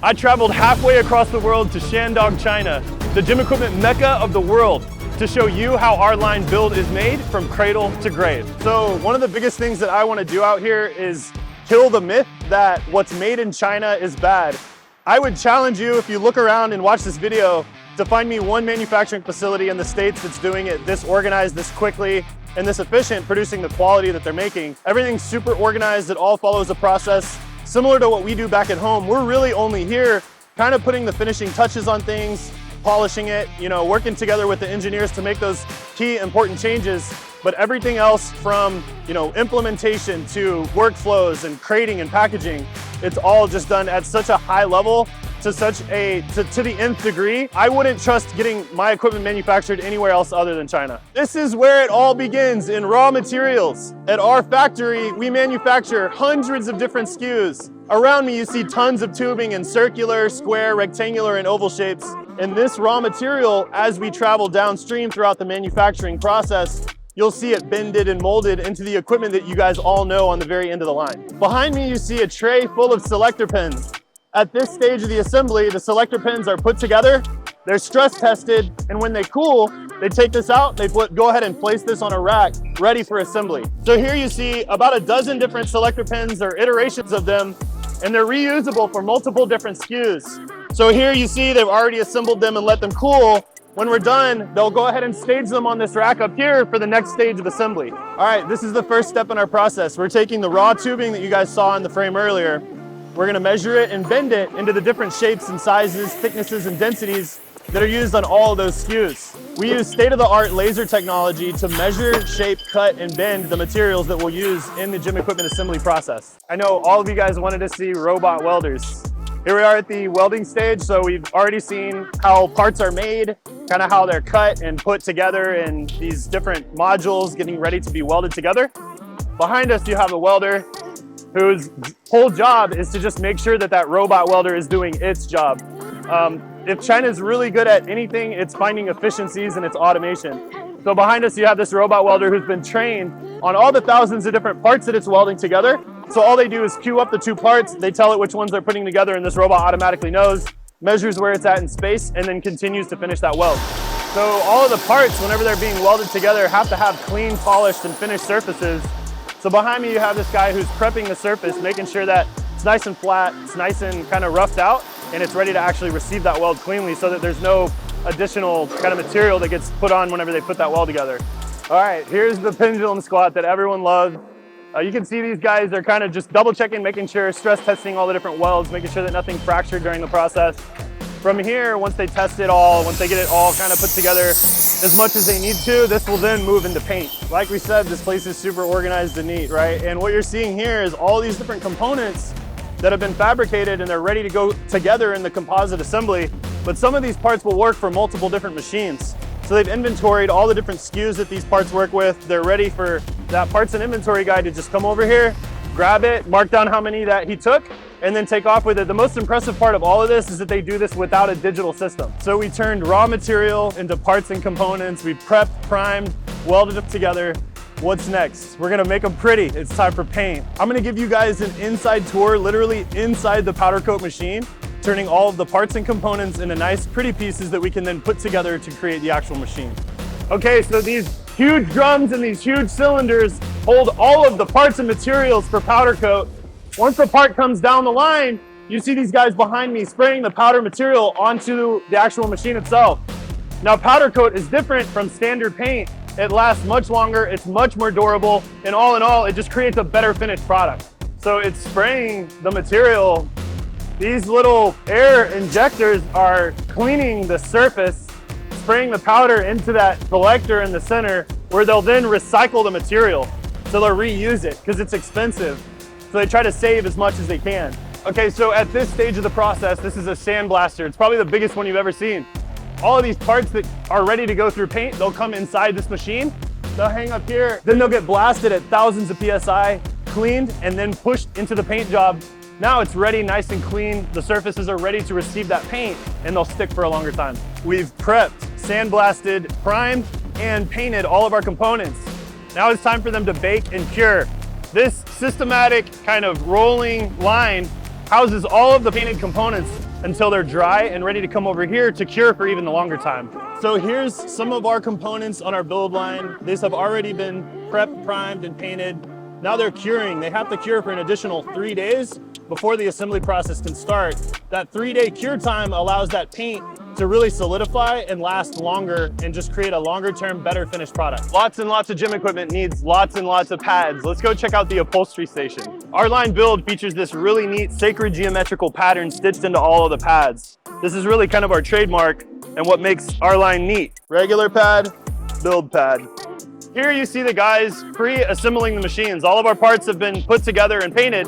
I traveled halfway across the world to Shandong, China, the gym equipment mecca of the world, to show you how our line build is made from cradle to grave. So one of the biggest things that I want to do out here is kill the myth that what's made in China is bad. I would challenge you, if you look around and watch this video, to find me one manufacturing facility in the States that's doing it this organized, this quickly, and this efficient, producing the quality that they're making. Everything's super organized. It all follows a process similar to what we do back at home. We're really only here kind of putting the finishing touches on things, polishing it, working together with the engineers to make those key important changes. But everything else from, implementation to workflows and crating and packaging, it's all just done at such a high level to the nth degree. I wouldn't trust getting my equipment manufactured anywhere else other than China. This is where it all begins, in raw materials. At our factory, we manufacture hundreds of different SKUs. Around me, you see tons of tubing in circular, square, rectangular, and oval shapes. And this raw material, as we travel downstream throughout the manufacturing process, you'll see it bended and molded into the equipment that you guys all know on the very end of the line. Behind me, you see a tray full of selector pins. At this stage of the assembly, the selector pins are put together, they're stress tested, and when they cool, they take this out, go ahead and place this on a rack, ready for assembly. So here you see about a dozen different selector pins or iterations of them, and they're reusable for multiple different SKUs. So here you see they've already assembled them and let them cool. When we're done, they'll go ahead and stage them on this rack up here for the next stage of assembly. All right, this is the first step in our process. We're taking the raw tubing that you guys saw in the frame earlier. We're gonna measure it and bend it into the different shapes and sizes, thicknesses, and densities that are used on all of those SKUs. We use state-of-the-art laser technology to measure, shape, cut, and bend the materials that we'll use in the gym equipment assembly process. I know all of you guys wanted to see robot welders. Here we are at the welding stage, so we've already seen how parts are made, kind of how they're cut and put together in these different modules getting ready to be welded together. Behind us, you have a welder whose whole job is to just make sure that that robot welder is doing its job. If China's really good at anything, it's finding efficiencies in its automation. So behind us, you have this robot welder who's been trained on all the thousands of different parts that it's welding together. So all they do is queue up the two parts, they tell it which ones they're putting together, and this robot automatically knows, measures where it's at in space, and then continues to finish that weld. So all of the parts, whenever they're being welded together, have to have clean, polished, and finished surfaces. So behind me, you have this guy who's prepping the surface, making sure that it's nice and flat, it's nice and kind of roughed out, and it's ready to actually receive that weld cleanly so that there's no additional kind of material that gets put on whenever they put that weld together. All right, here's the pendulum squat that everyone loves. You can see these guys are kind of just double checking, making sure, stress testing all the different welds, making sure that nothing fractured during the process. From here, once they test it all, once they get it all kind of put together as much as they need to, this will then move into paint. Like we said, this place is super organized and neat, right? And what you're seeing here is all these different components that have been fabricated and they're ready to go together in the composite assembly. But some of these parts will work for multiple different machines. So they've inventoried all the different SKUs that these parts work with. They're ready for that parts and inventory guy to just come over here, grab it, mark down how many that he took, and then take off with it. The most impressive part of all of this is that they do this without a digital system. So we turned raw material into parts and components. We prepped, primed, welded them together. What's next? We're gonna make them pretty. It's time for paint. I'm gonna give you guys an inside tour, literally inside the powder coat machine, turning all of the parts and components into nice, pretty pieces that we can then put together to create the actual machine. Okay, so these huge drums and these huge cylinders hold all of the parts and materials for powder coat. Once the part comes down the line, you see these guys behind me spraying the powder material onto the actual machine itself. Now, powder coat is different from standard paint. It lasts much longer, it's much more durable, and all in all, it just creates a better finished product. So it's spraying the material. These little air injectors are cleaning the surface, spraying the powder into that collector in the center, where they'll then recycle the material. So they'll reuse it, because it's expensive. So they try to save as much as they can. Okay, so at this stage of the process, this is a sandblaster. It's probably the biggest one you've ever seen. All of these parts that are ready to go through paint, they'll come inside this machine. They'll hang up here, then they'll get blasted at thousands of PSI, cleaned, and then pushed into the paint job. Now it's ready, nice and clean. The surfaces are ready to receive that paint, and they'll stick for a longer time. We've prepped, sandblasted, primed, and painted all of our components. Now it's time for them to bake and cure. This systematic kind of rolling line houses all of the painted components until they're dry and ready to come over here to cure for even the longer time. So here's some of our components on our build line. These have already been prepped, primed, and painted. Now they're curing. They have to cure for an additional 3 days before the assembly process can start. That 3-day cure time allows that paint to really solidify and last longer and just create a longer term, better finished product. Lots and lots of gym equipment needs lots and lots of pads. Let's go check out the upholstery station. Our line build features this really neat sacred geometrical pattern stitched into all of the pads. This is really kind of our trademark and what makes our line neat. Regular pad, build pad. Here you see the guys pre-assembling the machines. All of our parts have been put together and painted.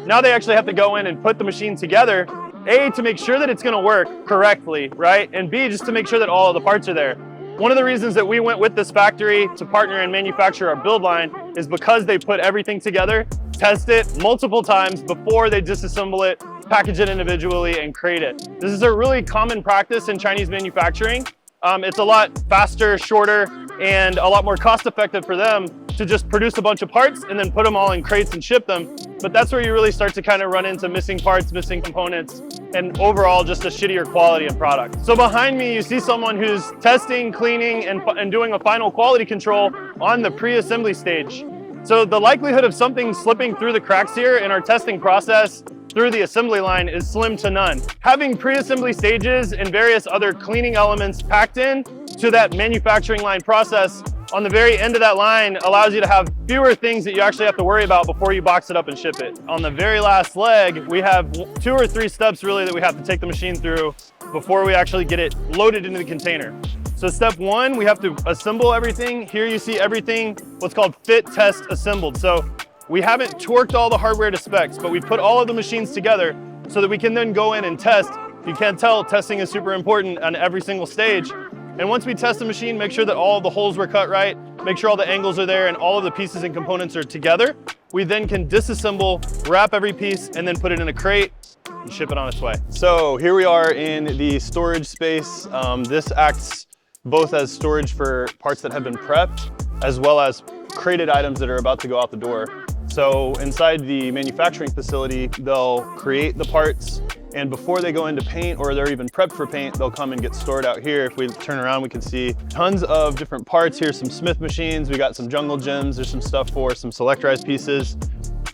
Now they actually have to go in and put the machine together, A, to make sure that it's gonna work correctly, right? And B, just to make sure that all of the parts are there. One of the reasons that we went with this factory to partner and manufacture our build line is because they put everything together, test it multiple times before they disassemble it, package it individually, and crate it. This is a really common practice in Chinese manufacturing. It's a lot faster, shorter, and a lot more cost-effective for them to just produce a bunch of parts and then put them all in crates and ship them. But that's where you really start to kind of run into missing parts, missing components, and overall just a shittier quality of product. So behind me, you see someone who's testing, cleaning, and doing a final quality control on the pre-assembly stage. So the likelihood of something slipping through the cracks here in our testing process through the assembly line is slim to none. Having pre-assembly stages and various other cleaning elements packed in to that manufacturing line process on the very end of that line allows you to have fewer things that you actually have to worry about before you box it up and ship it. On the very last leg, we have 2 or 3 steps really that we have to take the machine through before we actually get it loaded into the container. So step 1, we have to assemble everything. Here you see everything, what's called fit, test, assembled. So we haven't torqued all the hardware to specs, but we put all of the machines together so that we can then go in and test. If you can't tell, testing is super important on every single stage. And once we test the machine, make sure that all of the holes were cut right, make sure all the angles are there and all of the pieces and components are together. We then can disassemble, wrap every piece, and then put it in a crate and ship it on its way. So here we are in the storage space. This acts both as storage for parts that have been prepped, as well as crated items that are about to go out the door. So inside the manufacturing facility, they'll create the parts, and before they go into paint or they're even prepped for paint, they'll come and get stored out here. If we turn around, we can see tons of different parts. Here's some Smith machines. We got some jungle gems. There's some stuff for some selectorized pieces.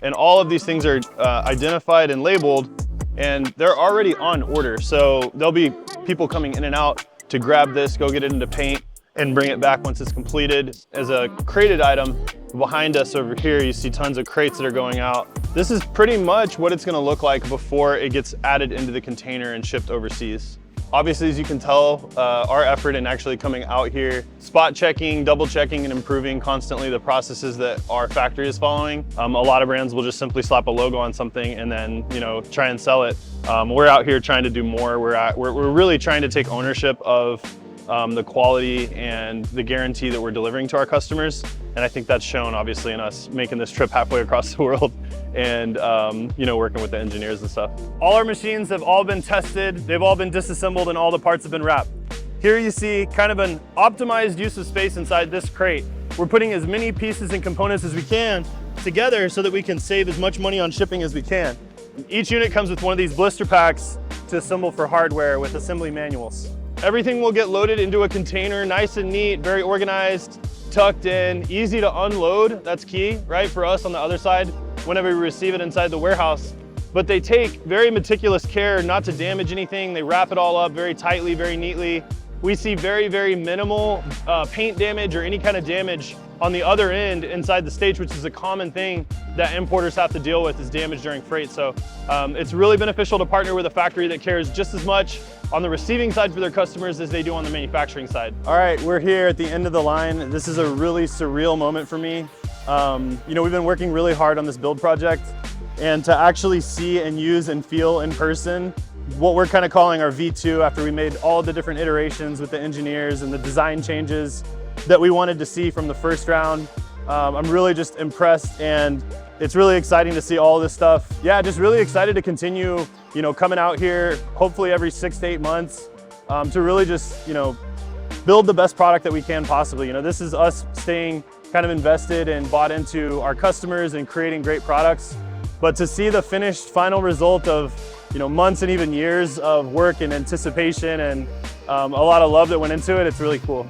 And all of these things are identified and labeled, and they're already on order. So there'll be people coming in and out to grab this, go get it into paint, and bring it back once it's completed. As a crated item, behind us over here, you see tons of crates that are going out. This is pretty much what it's gonna look like before it gets added into the container and shipped overseas. Obviously, as you can tell, our effort in actually coming out here, spot checking, double checking, and improving constantly the processes that our factory is following. A lot of brands will just simply slap a logo on something and then, try and sell it. We're out here trying to do more. We're really trying to take ownership of the quality and the guarantee that we're delivering to our customers. And I think that's shown obviously in us making this trip halfway across the world and working with the engineers and stuff. All our machines have all been tested, they've all been disassembled, and all the parts have been wrapped. Here you see kind of an optimized use of space inside this crate. We're putting as many pieces and components as we can together so that we can save as much money on shipping as we can. Each unit comes with one of these blister packs to assemble for hardware with assembly manuals. Everything will get loaded into a container, nice and neat, very organized, tucked in, easy to unload. That's key, right, for us on the other side whenever we receive it inside the warehouse. But they take very meticulous care not to damage anything. They wrap it all up very tightly, very neatly. We see very, very minimal paint damage or any kind of damage on the other end inside the stage, which is a common thing that importers have to deal with, is damage during freight. So it's really beneficial to partner with a factory that cares just as much on the receiving side for their customers as they do on the manufacturing side. All right, we're here at the end of the line. This is a really surreal moment for me. We've been working really hard on this build project, and to actually see and use and feel in person what we're kind of calling our V2 after we made all the different iterations with the engineers and the design changes that we wanted to see from the first round. I'm really just impressed, and it's really exciting to see all this stuff. Yeah, just really excited to continue, coming out here, hopefully every 6 to 8 months, to really just, build the best product that we can possibly. This is us staying kind of invested and bought into our customers and creating great products. But to see the finished final result of months and even years of work and anticipation and a lot of love that went into it. It's really cool.